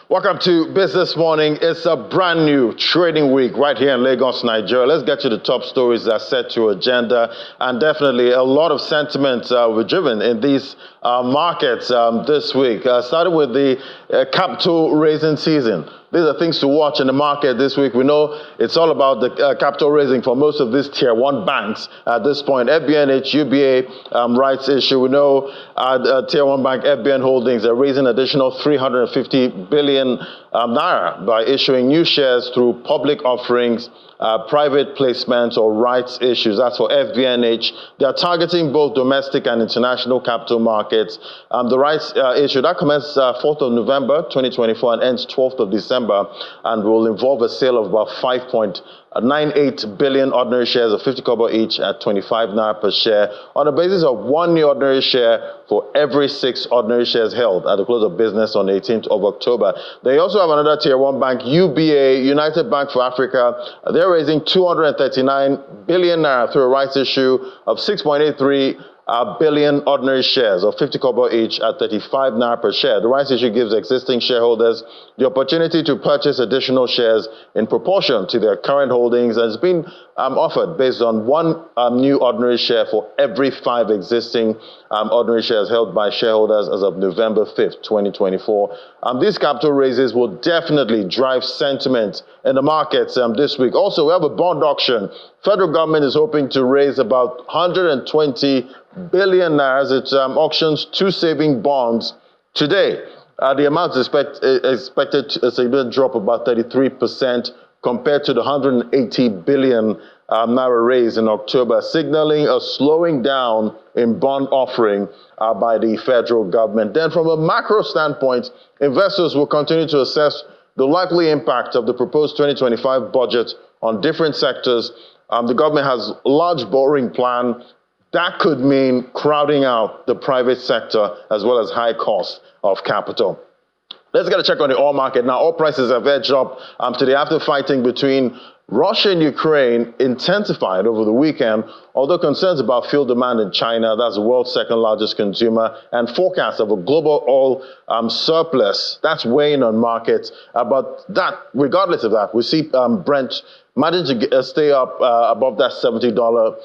Welcome to Business Morning. It's a brand new trading week right here in Lagos, Nigeria. Let's get to the top stories that set your agenda. And definitely a lot of sentiment were driven in these markets this week. Started with the capital raising season. These are things to watch in the market this week. We know it's all about the capital raising for most of these tier one banks at this point. FBNH, UBA rights issue. We know tier one bank FBN Holdings are raising additional 350 billion naira by issuing new shares through public offerings, private placements or rights issues. That's for FBNH. They are targeting both domestic and international capital markets. The rights issue that commences 4th of November 2024 and ends 12th of December and will involve a sale of about 5.98 billion ordinary shares of 50 kobo each at 25 naira per share on the basis of one new ordinary share for every 6 ordinary shares held at the close of business on 18th of October. They also have another tier one bank, UBA, United Bank for Africa. They're raising 239 billion naira through a rights issue of 6.83 billion ordinary shares of 50 kobo each at 35 naira per share. The rights issue gives existing shareholders the opportunity to purchase additional shares in proportion to their current holdings, and it's been offered based on one new ordinary share for every 5 existing ordinary shares held by shareholders as of November 5th, 2024. These capital raises will definitely drive sentiment in the markets this week. Also, we have a bond auction. Federal government is hoping to raise about 120 billion naira. It auctions 2 saving bonds today. The amount is expected to significantly drop about 33% compared to the 180 billion naira raise in October, signaling a slowing down in bond offering by the federal government. Then from a macro standpoint, investors will continue to assess the likely impact of the proposed 2025 budget on different sectors. The government has a large borrowing plan. That could mean crowding out the private sector as well as high cost of capital. Let's get a check on the oil market. Now, oil prices have edged up today after fighting between Russia and Ukraine intensified over the weekend, although concerns about fuel demand in China, that's the world's second largest consumer, and forecasts of a global oil surplus, that's weighing on markets. But that, regardless of that, we see Brent managed to stay up above that $70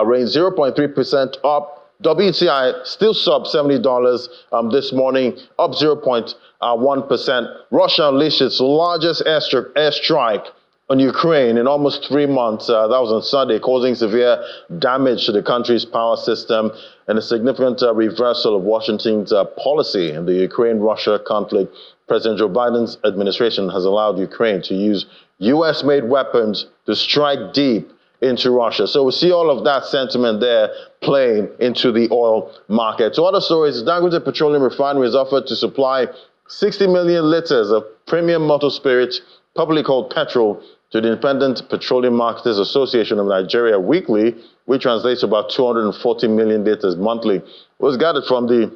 range, 0.3% up. WTI still sub $70 this morning, up 0.1%. Russia unleashed its largest airstrike on Ukraine in almost 3 months. That was on Sunday, causing severe damage to the country's power system and a significant reversal of Washington's policy in the Ukraine-Russia conflict. President Joe Biden's administration has allowed Ukraine to use U.S.-made weapons to strike deep into Russia. So we see all of that sentiment there playing into the oil market. So other stories, Dangote Petroleum Refinery is offered to supply 60 million liters of premium motor spirit, publicly called petrol, to the Independent Petroleum Marketers Association of Nigeria weekly, which translates to about 240 million liters monthly. It was gathered from the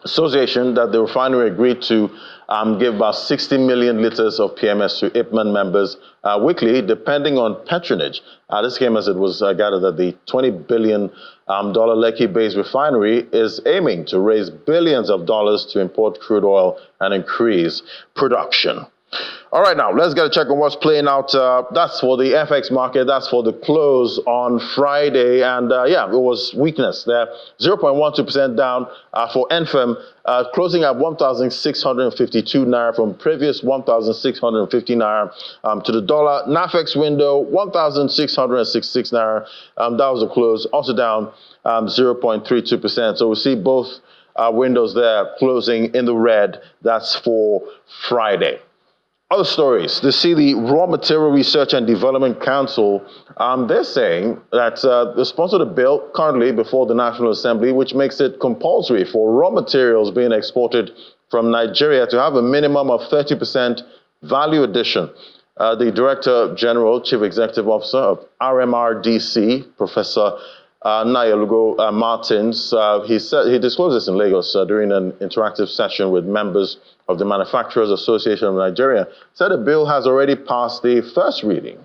association that the refinery agreed to give about 60 million liters of PMS to IPMAN members weekly, depending on patronage. This came as it was gathered that the $20 billion Lekki-based refinery is aiming to raise billions of dollars to import crude oil and increase production. All right, now let's get a check on what's playing out. That's for the FX market. That's for the close on Friday. And yeah, it was weakness there. 0.12% down for NFM, closing at 1,652 naira from previous 1,650 naira to the dollar. NAFEX window, 1,666 naira. That was the close, also down 0.32%. So we see both windows there closing in the red. That's for Friday. Other stories, to see the Raw Material Research and Development Council, they're saying that they sponsored a bill currently before the National Assembly, which makes it compulsory for raw materials being exported from Nigeria to have a minimum of 30% value addition. The Director General, Chief Executive Officer of RMRDC, Professor Nayalugo Martins, he disclosed this in Lagos during an interactive session with members of the Manufacturers Association of Nigeria, said the bill has already passed the first reading.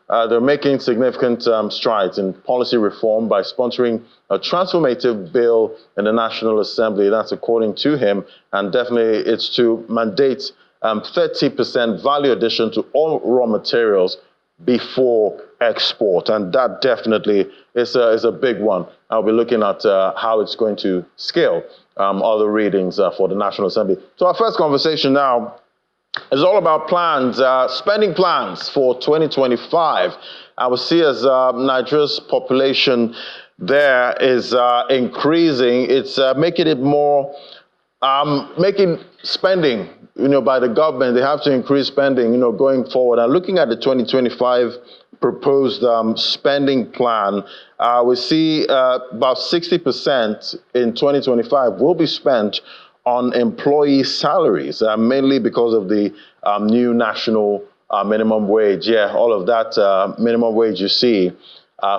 They're making significant strides in policy reform by sponsoring a transformative bill in the National Assembly. That's according to him, and definitely it's to mandate 30% value addition to all raw materials before export. And that definitely is a big one. I'll be looking at how it's going to scale other readings for the National Assembly. So our first conversation now is all about plans, spending plans for 2025. I will see as Nigeria's population there is increasing, it's making it more, making spending, by the government. They have to increase spending, going forward. And looking at the 2025 proposed spending plan, we see about 60% in 2025 will be spent on employee salaries, mainly because of the new national minimum wage. Yeah, all of that minimum wage you see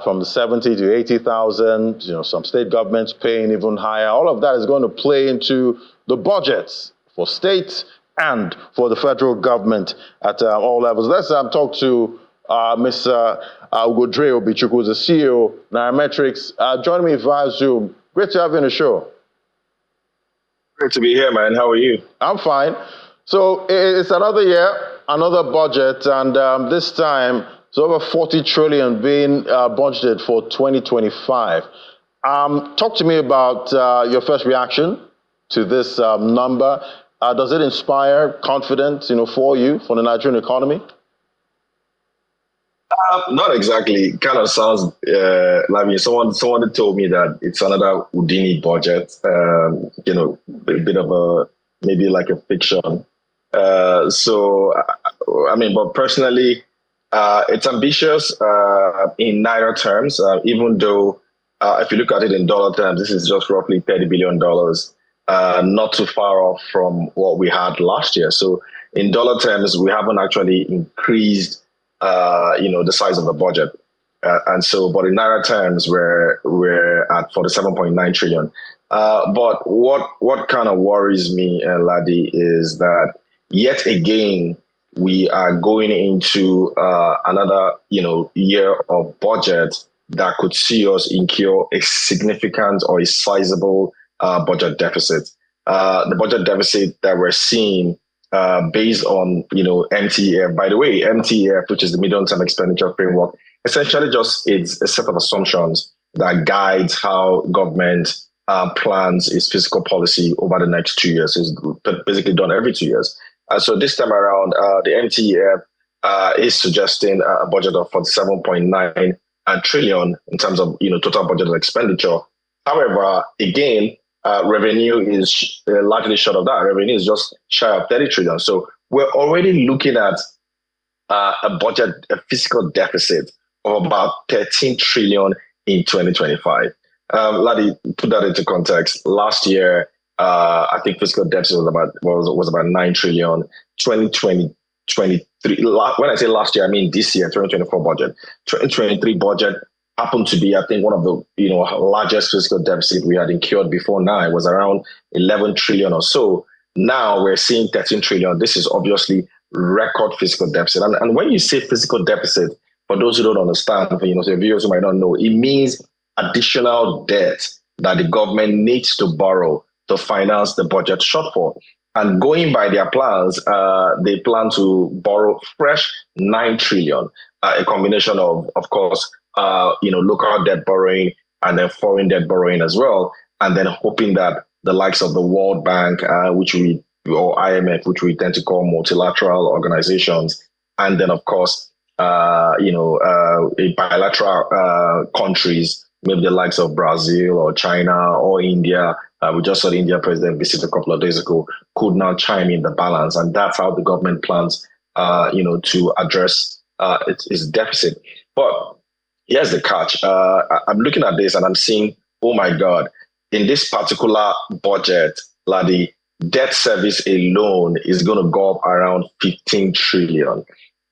from the 70 to 80,000, some state governments paying even higher. All of that is going to play into the budgets for states and for the federal government at all levels. Let's talk to Mr. Ugodre Obichukwu, who's the CEO, Nairametrics, joining me via Zoom. Great to have you on the show. Great to be here, man. How are you? I'm fine. So it's another year, another budget, and this time it's over 40 trillion being budgeted for 2025. Talk to me about your first reaction to this number. Does it inspire confidence, for you, for the Nigerian economy? Not exactly. Kind of sounds like someone told me that it's another Houdini budget. A bit of maybe like a fiction. But personally, it's ambitious in Naira terms. Even though, if you look at it in dollar terms, this is just roughly $30 billion. Not too far off from what we had last year. So in dollar terms, we haven't actually increased the size of the budget. But in Naira terms, we're at 47.9 trillion. But what kind of worries me, Ladi, is that yet again, we are going into another, year of budget that could see us incur a significant or a sizable budget deficit. The budget deficit that we're seeing based on, MTF. By the way, MTF, which is the medium-term expenditure framework, essentially just is a set of assumptions that guides how government plans its fiscal policy over the next 2 years. It's basically done every 2 years. So this time around, the MTF is suggesting a budget of 47.9 trillion in terms of total budgeted expenditure. However, again, revenue is largely short of that. Revenue is just shy of 30 trillion. So we're already looking at a fiscal deficit of about 13 trillion in 2025. Ladi, put that into context. Last year, I think fiscal deficit was about 9 trillion. 2023, when I say last year, I mean this year, 2024 budget. 2023 budget happened to be, I think, one of the largest fiscal deficit we had incurred before now. It was around 11 trillion or so. Now we're seeing 13 trillion. This is obviously record fiscal deficit. And when you say fiscal deficit, for those who don't understand, for the viewers who might not know, it means additional debt that the government needs to borrow to finance the budget shortfall. And going by their plans, they plan to borrow fresh 9 trillion, a combination of course, local debt borrowing and then foreign debt borrowing as well. And then hoping that the likes of the World Bank, or IMF, which we tend to call multilateral organizations, and then of course, bilateral countries, maybe the likes of Brazil or China or India. We just saw the India president visit a couple of days ago, could now chime in the balance. And that's how the government plans, to address its deficit. But here's the catch. I'm looking at this and I'm seeing, oh my God, in this particular budget, Ladi, debt service alone is going to go up around 15 trillion.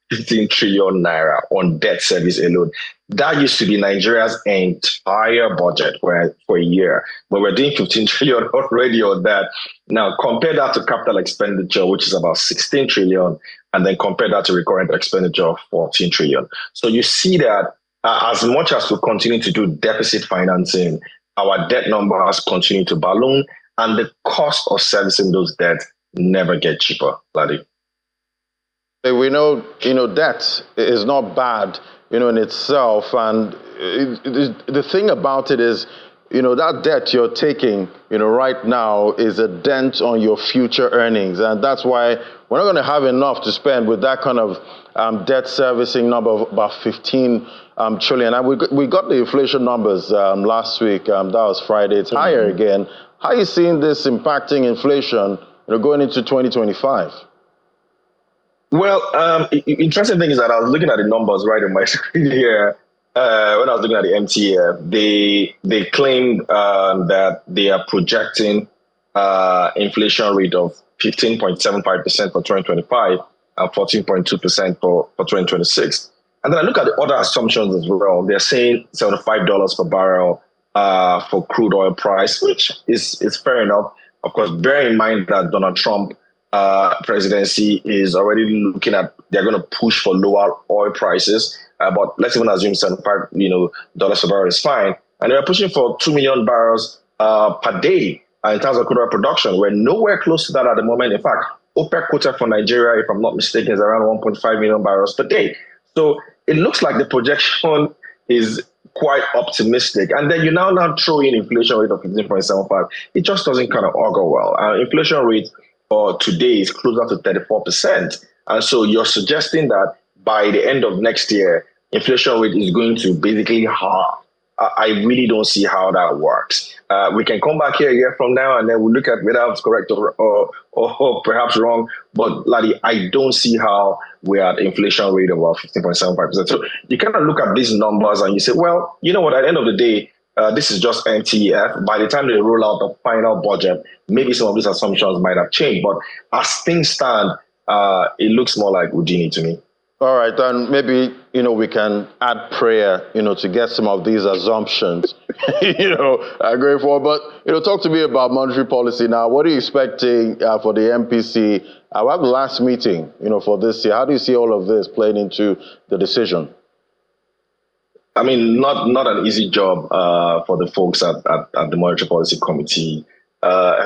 15 trillion naira on debt service alone. That used to be Nigeria's entire budget for a year, but we're doing 15 trillion already on that. Now, compare that to capital expenditure, which is about 16 trillion, and then compare that to recurrent expenditure of 14 trillion. So you see that as much as we continue to do deficit financing, our debt numbers continue to balloon, and the cost of servicing those debts never get cheaper, Ladi. We know, debt is not bad, in itself. And the thing about it is, that debt you're taking, right now is a dent on your future earnings. And that's why we're not going to have enough to spend with that kind of debt servicing number of about 15 trillion. And we got the inflation numbers last week. That was Friday. It's higher again. How are you seeing this impacting inflation, going into 2025? Well, interesting thing is that I was looking at the numbers right on my screen here. When I was looking at the MTF, they claimed that they are projecting inflation rate of 15.75% for 2025 and 14.2% for 2026. And then I look at the other assumptions as well. They're saying $75 per barrel for crude oil price, which is fair enough. Of course, bear in mind that Donald Trump presidency is already looking at, they're going to push for lower oil prices. But let's even assume $75 dollars per barrel is fine. And they're pushing for 2 million barrels per day in terms of crude oil production. We're nowhere close to that at the moment. In fact, OPEC quota for Nigeria, if I'm not mistaken, is around 1.5 million barrels per day. So it looks like the projection is quite optimistic. And then you now throw in inflation rate of 15.75. It just doesn't kind of augur well. Inflation rate for today is closer to 34%. And so you're suggesting that by the end of next year, inflation rate is going to basically halve. I really don't see how that works. We can come back here a year from now and then we'll look at whether it's correct or perhaps wrong. But Ladi, I don't see how we're at inflation rate of about 15.75%. So you kind of look at these numbers and you say, well, you know what, at the end of the day, this is just MTF. By the time they roll out the final budget, maybe some of these assumptions might have changed. But as things stand, it looks more like Houdini to me. All right, and maybe, we can add prayer, to get some of these assumptions, going forward. But, talk to me about monetary policy now. What are you expecting for the MPC? We have the last meeting, for this year. How do you see all of this playing into the decision? I mean, not an easy job for the folks at the Monetary Policy Committee. I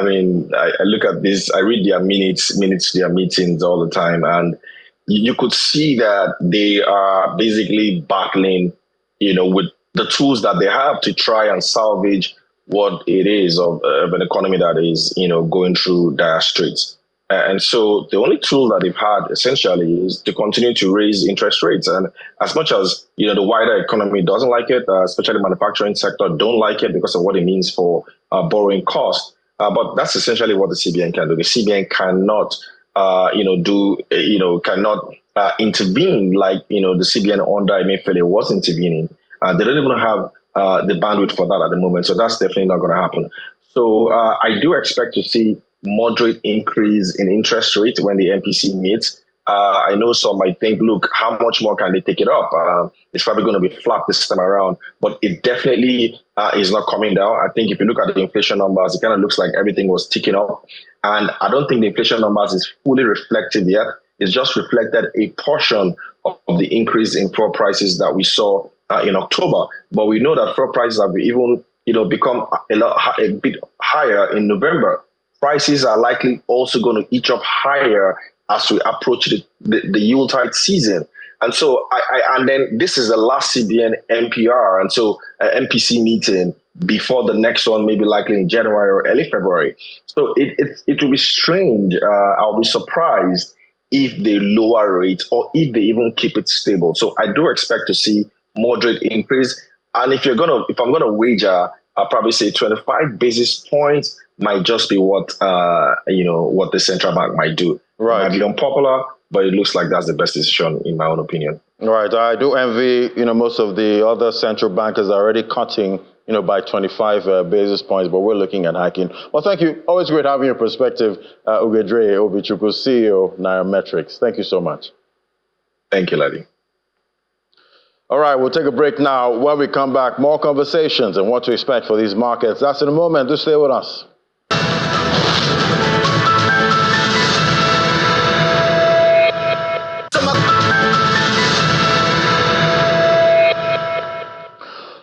look at this, I read their minutes to their meetings all the time, and you could see that they are basically battling, with the tools that they have to try and salvage what it is of an economy that is, going through dire straits. And so the only tool that they've had essentially is to continue to raise interest rates. And as much as, the wider economy doesn't like it, especially manufacturing sector don't like it because of what it means for borrowing costs. But that's essentially what the CBN can do. The CBN cannot cannot intervene like, the CBN under Emefiele was intervening. They don't even have the bandwidth for that at the moment. So that's definitely not going to happen. So I do expect to see moderate increase in interest rate when the MPC meets. I know some might think, look, how much more can they take it up? It's probably going to be flat this time around, but it definitely is not coming down. I think if you look at the inflation numbers, it kind of looks like everything was ticking up. And I don't think the inflation numbers is fully reflected yet. It's just reflected a portion of the increase in fuel prices that we saw in October. But we know that fuel prices have even become a bit higher in November. Prices are likely also going to inch up higher as we approach the Yuletide season. And so, and then this is the last CBN MPR, and so MPC meeting before the next one, maybe likely in January or early February. So it will be strange. I'll be surprised if they lower rates or if they even keep it stable. So I do expect to see moderate increase. And if I'm gonna wager, I'll probably say 25 basis points might just be what what the central bank might do. Right. It might be unpopular, but it looks like that's the best decision in my own opinion. Right. I do envy, most of the other central bankers are already cutting, by 25 basis points, but we're looking at hiking. Well, thank you. Always great having your perspective, Ugedre Obichukwu, CEO, Nairametrics. Thank you so much. Thank you, Ladi. All right, we'll take a break now. When we come back, more conversations and what to expect for these markets. That's in a moment. Do stay with us.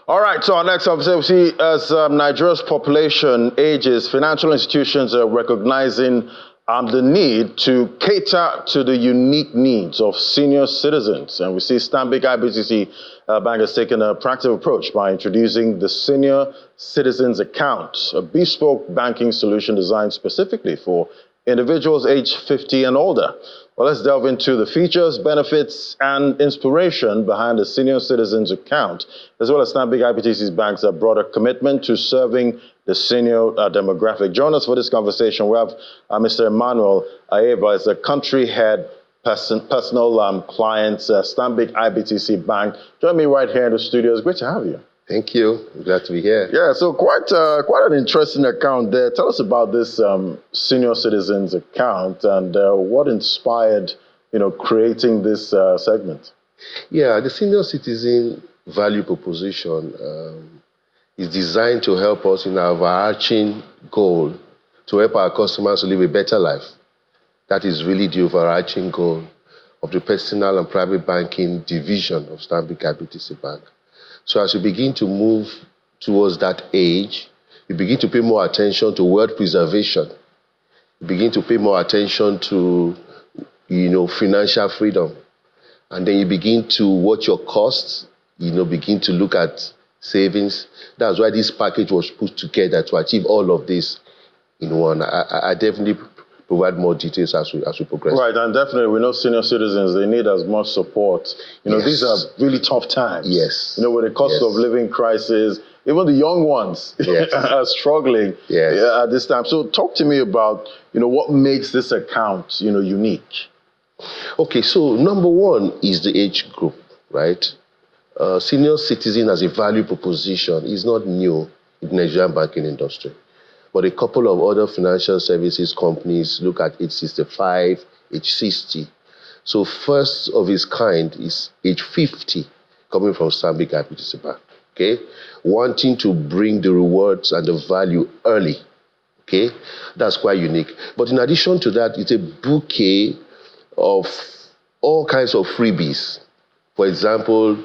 All right, so our next conversation, we see as Nigeria's population ages, financial institutions are recognizing the need to cater to the unique needs of senior citizens. And we see Stanbic IBTC Bank has taken a proactive approach by introducing the Senior Citizens Account, a bespoke banking solution designed specifically for individuals aged 50 and older. Well, let's delve into the features, benefits, and inspiration behind the Senior Citizens Account, as well as Stanbic IBTC's bank's broader commitment to serving the senior demographic. Join us for this conversation. We have Mr. Emmanuel Ayeba, as the country head personal clients, Stanbic IBTC Bank. Join me right here in the studio. It's great to have you. Thank you. I'm glad to be here. Yeah, so quite an interesting account there. Tell us about this Senior Citizens Account and what inspired, creating this segment. Yeah, the Senior Citizen value proposition is designed to help us in our overarching goal to help our customers to live a better life. That is really the overarching goal of the personal and private banking division of Stanbic IBTC Bank. So as we begin to move towards that age, you begin to pay more attention to wealth preservation. You begin to pay more attention to, financial freedom. And then you begin to watch your costs, begin to look at savings. That's why this package was put together to achieve all of this in one. I definitely provide more details as we progress. Right, and definitely we know senior citizens, they need as much support. Yes. These are really tough times. Yes. With the cost of living crisis, even the young ones are struggling at this time. So talk to me about, what makes this account, unique. Okay, so number one is the age group, right? Senior citizen as a value proposition is not new in the Nigerian banking industry. But a couple of other financial services companies look at age 65, age 60. So first of its kind is age 50, coming from Stanbic IBTC Bank, okay? Wanting to bring the rewards and the value early, okay? That's quite unique. But in addition to that, it's a bouquet of all kinds of freebies. For example,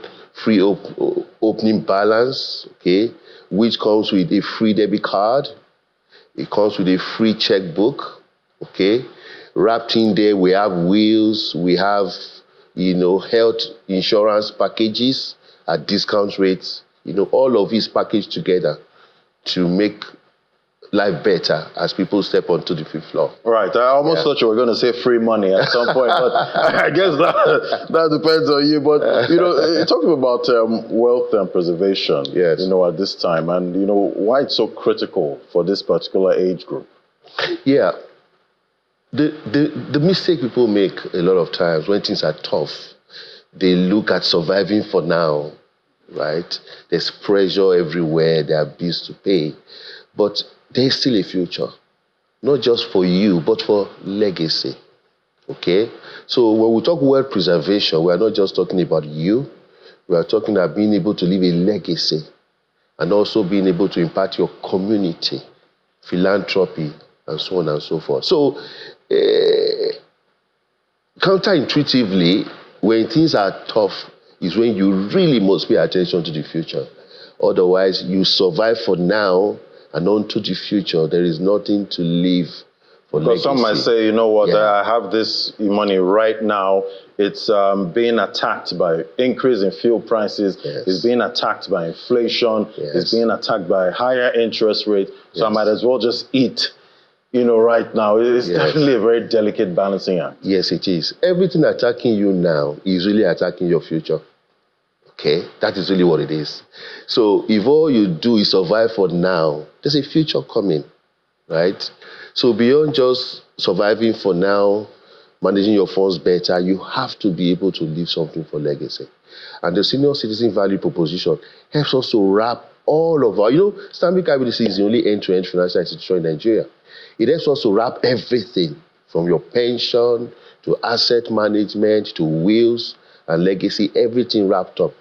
free opening balance, okay? Which comes with a free debit card. It comes with a free checkbook, okay? Wrapped in there, we have wheels, we have, health insurance packages at discount rates. All of these packaged together to make life better as people step onto the fifth floor. Right. I almost thought you were going to say free money at some point, but I guess that depends on you. But, talking about wealth and preservation, yes. At this time, and, why it's so critical for this particular age group. Yeah. The mistake people make a lot of times when things are tough, they look at surviving for now, right? There's pressure everywhere, there are bills to pay. But there's still a future, not just for you, but for legacy, okay? So when we talk wealth preservation, we are not just talking about you, we are talking about being able to leave a legacy and also being able to impact your community, philanthropy, and so on and so forth. So counterintuitively, when things are tough is when you really must pay attention to the future. Otherwise, you survive for now, and on to the future, there is nothing to leave for legacy. Because some might say, I have this money right now. It's being attacked by increase in fuel prices. Yes. It's being attacked by inflation. Yes. It's being attacked by higher interest rates. So I might as well just eat, right now. It's definitely a very delicate balancing act. Yes, it is. Everything attacking you now is really attacking your future. Okay, that is really what it is. So if all you do is survive for now, there's a future coming, right? So beyond just surviving for now, managing your funds better, you have to be able to leave something for legacy. And the senior citizen value proposition helps us to wrap all of our, Stanbic IBTC is the only end-to-end financial institution in Nigeria. It helps us to wrap everything from your pension to asset management to wills and legacy, everything wrapped up,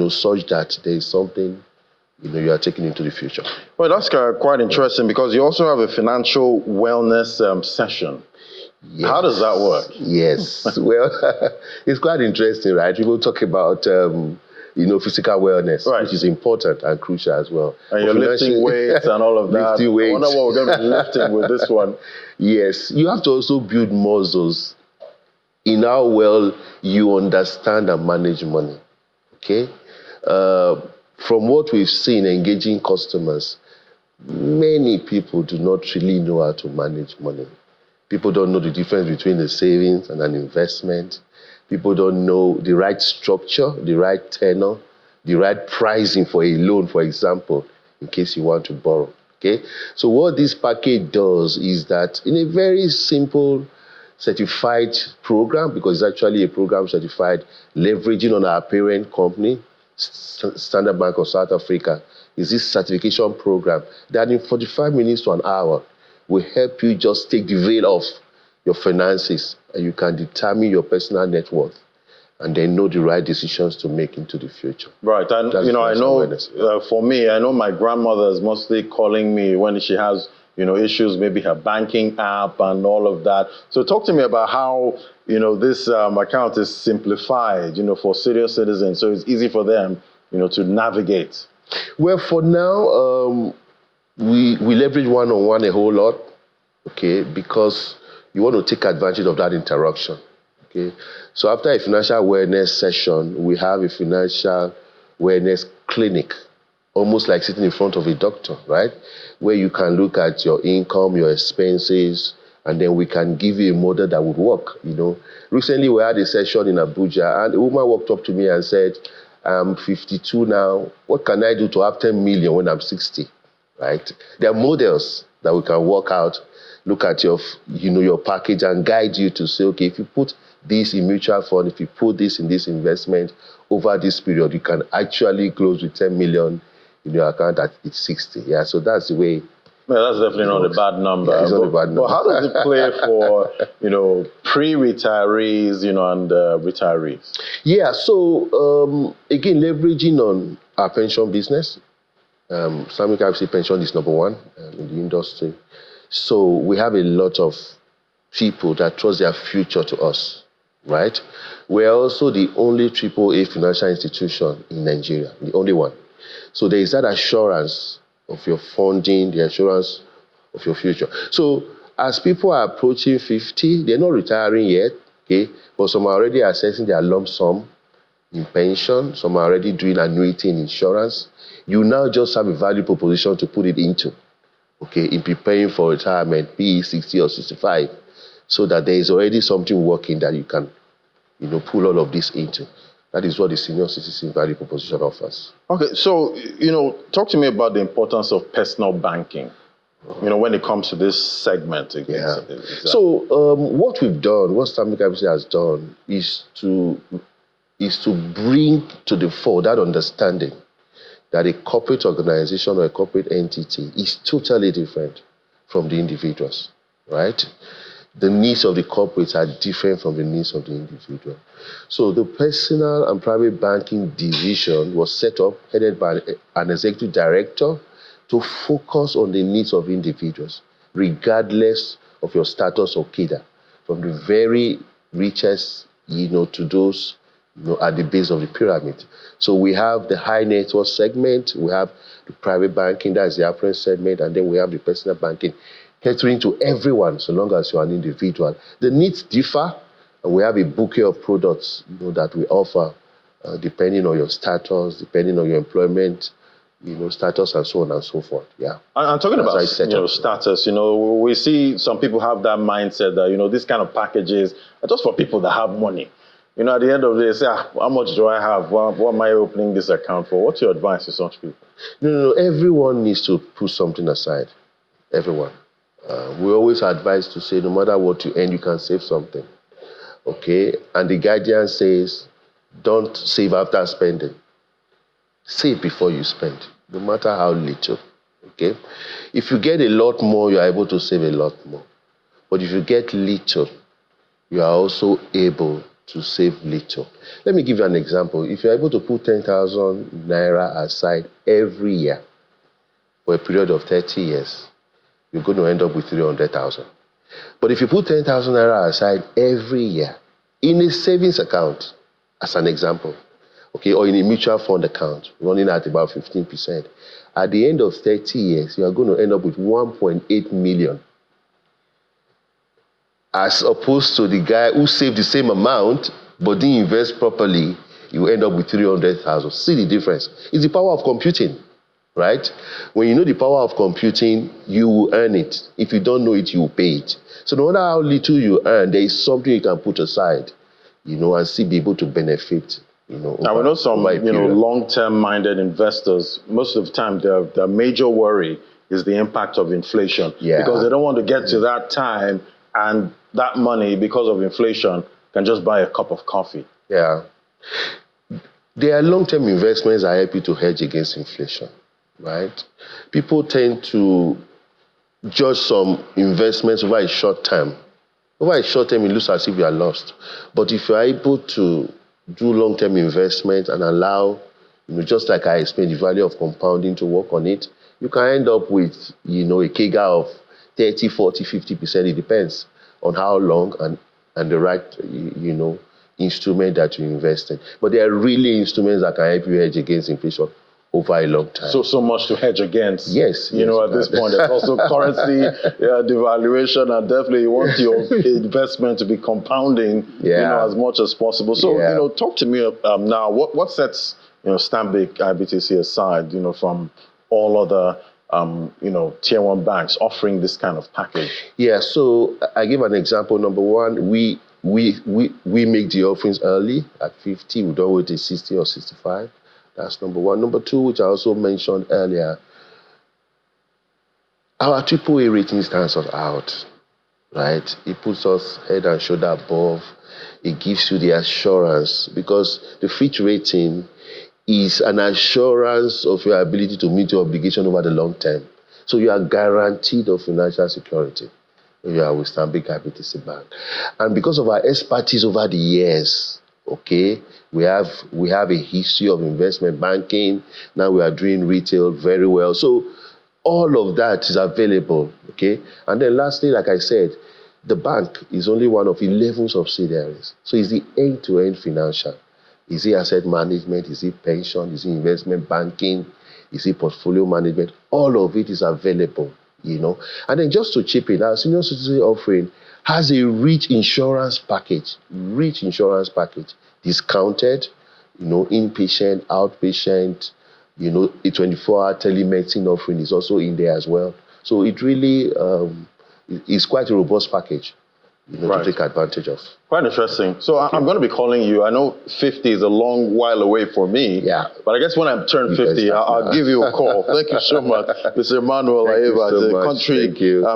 such that there is something, you are taking into the future. Well, that's quite interesting because you also have a financial wellness session. Yes. How does that work? Yes. Well, it's quite interesting, right? People talk about physical wellness, Right. which is important and crucial as well. And you're lifting weights and all of that. Lifting weights. I wonder what we're going to be lifting with this one. Yes, you have to also build muscles in how well you understand and manage money. Okay? From what we've seen engaging customers, many people do not really know how to manage money. People don't know the difference between a savings and an investment. People don't know the right structure, the right tenor, the right pricing for a loan, for example, in case you want to borrow. Okay? So what this package does is that in a very simple certified program, because it's actually a program certified leveraging on our parent company, Standard Bank of South Africa, is this certification program that in 45 minutes to an hour will help you just take the veil off your finances and you can determine your personal net worth and then know the right decisions to make into the future. Right. And, That's I know awareness. for me, I know my grandmother is mostly calling me when she has, issues, maybe her banking app and all of that. So talk to me about how, this account is simplified, for senior citizens. So it's easy for them, to navigate. Well, for now, we leverage one-on-one a whole lot, okay, because you want to take advantage of that interaction, okay. So after a financial awareness session, we have a financial awareness clinic, almost like sitting in front of a doctor, right, where you can look at your income, your expenses, and then we can give you a model that would work, Recently, we had a session in Abuja, and a woman walked up to me and said, I'm 52 now. What can I do to have 10 million when I'm 60? Right? There are models that we can work out, look at your package and guide you to say, okay, if you put this in mutual fund, if you put this in this investment over this period, you can actually close with 10 million in your account at age 60. Yeah, so that's the way. Yeah, that's definitely not a bad number. Yeah, it's not a bad number. But how does it play for, pre-retirees, and retirees? Yeah, so again, leveraging on our pension business. Islamic IFC pension is number one in the industry. So we have a lot of people that trust their future to us, right? We're also the only AAA financial institution in Nigeria, the only one. So there is that assurance of your funding, the assurance of your future. So as people are approaching 50, they're not retiring yet, okay? But some are already assessing their lump sum in pension, some are already doing annuity in insurance. You now just have a value proposition to put it into, okay, in preparing for retirement, be it 60 or 65, so that there is already something working that you can, pull all of this into. That is what the senior citizen value proposition offers. Okay, so, talk to me about the importance of personal banking, when it comes to this segment. Yeah. So what we've done, what Islamic IFC has done, is to bring to the fore that understanding that a corporate organization or a corporate entity is totally different from the individuals, right? The needs of the corporates are different from the needs of the individual. So the personal and private banking division was set up, headed by an executive director, to focus on the needs of individuals, regardless of your status or cadre, from the very richest, to those at the base of the pyramid. So we have the high net worth segment, we have the private banking, that's the affluent segment, and then we have the personal banking, catering to everyone so long as you're an individual. The needs differ, and we have a bouquet of products that we offer depending on your status, depending on your employment, status, and so on and so forth. Yeah. I'm talking about status. We see some people have that mindset that these kind of packages are just for people that have money. At the end of the day, say, how much do I have? What am I opening this account for? What's your advice to such people? No. Everyone needs to put something aside. Everyone. We always advise to say, no matter what you earn, you can save something. Okay? And the guidance says, don't save after spending. Save before you spend, no matter how little. Okay? If you get a lot more, you're able to save a lot more. But if you get little, you are also able to save little. Let me give you an example. If you're able to put 10,000 naira aside every year for a period of 30 years, you're going to end up with 300,000. But if you put 10,000 naira aside every year in a savings account, as an example, okay, or in a mutual fund account, running at about 15%. At the end of 30 years, you are going to end up with 1.8 million. As opposed to the guy who saved the same amount, but didn't invest properly, you end up with 300,000. See the difference? It's the power of computing, right? When you know the power of computing, you will earn it. If you don't know it, you will pay it. So no matter how little you earn, there is something you can put aside, and still be able to benefit. Now we know some, long-term minded investors. Most of the time, their major worry is the impact of inflation, because they don't want to get to that time and that money, because of inflation, can just buy a cup of coffee. Yeah, there are long-term investments that help you to hedge against inflation, right? People tend to judge some investments over a short term. Over a short term, it looks as if you are lost. But if you are able to do long-term investment and allow, just like I explained, the value of compounding to work on it, you can end up with, a CAGR of 30, 40, 50%. It depends on how long and the right, instrument that you invest in. But there are really instruments that can help you hedge against inflation over a long time. So much to hedge against. Yes. At this point, there's also currency devaluation, and definitely you want your investment to be compounding, as much as possible. So, talk to me now. What sets, Stanbic IBTC aside, from all other, tier one banks offering this kind of package? Yeah. So I give an example. Number one, we make the offerings early at 50. We don't wait at 60 or 65. That's number one. Number two, which I also mentioned earlier, our AAA rating stands us out, right? It puts us head and shoulder above. It gives you the assurance, because the Fitch rating is an assurance of your ability to meet your obligation over the long term. So you are guaranteed of financial security when you are with Stanbic IBTC Bank. And because of our expertise over the years, okay, we have a history of investment banking. Now we are doing retail very well. So all of that is available, okay? And then lastly, like I said, the bank is only one of 11 subsidiaries. So it's the end-to-end financial. Is it asset management? Is it pension? Is it investment banking? Is it portfolio management? All of it is available, And then just to chip in, our senior citizen offering has a rich insurance package, discounted, inpatient, outpatient, a 24-hour telemedicine offering is also in there as well. So it really is quite a robust package, to take advantage of. Quite interesting. So I'm going to be calling you. I know 50 is a long while away for me. Yeah. But I guess when I turn 50, I'll give you a call. Thank you so much, Mr. Emmanuel Aiva, the country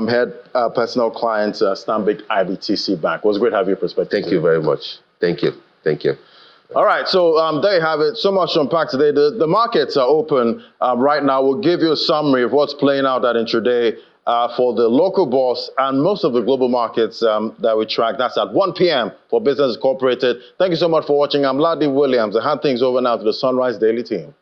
head personal client, Stanbic IBTC Bank. It was great to have your perspective. Thank you very much. Thank you. All right, so there you have it. So much to unpack today. The markets are open right now. We'll give you a summary of what's playing out at intraday for the local bourse and most of the global markets that we track. That's at 1 p.m. for Business Incorporated. Thank you so much for watching. I'm Ladi Williams. I hand things over now to the Sunrise Daily team.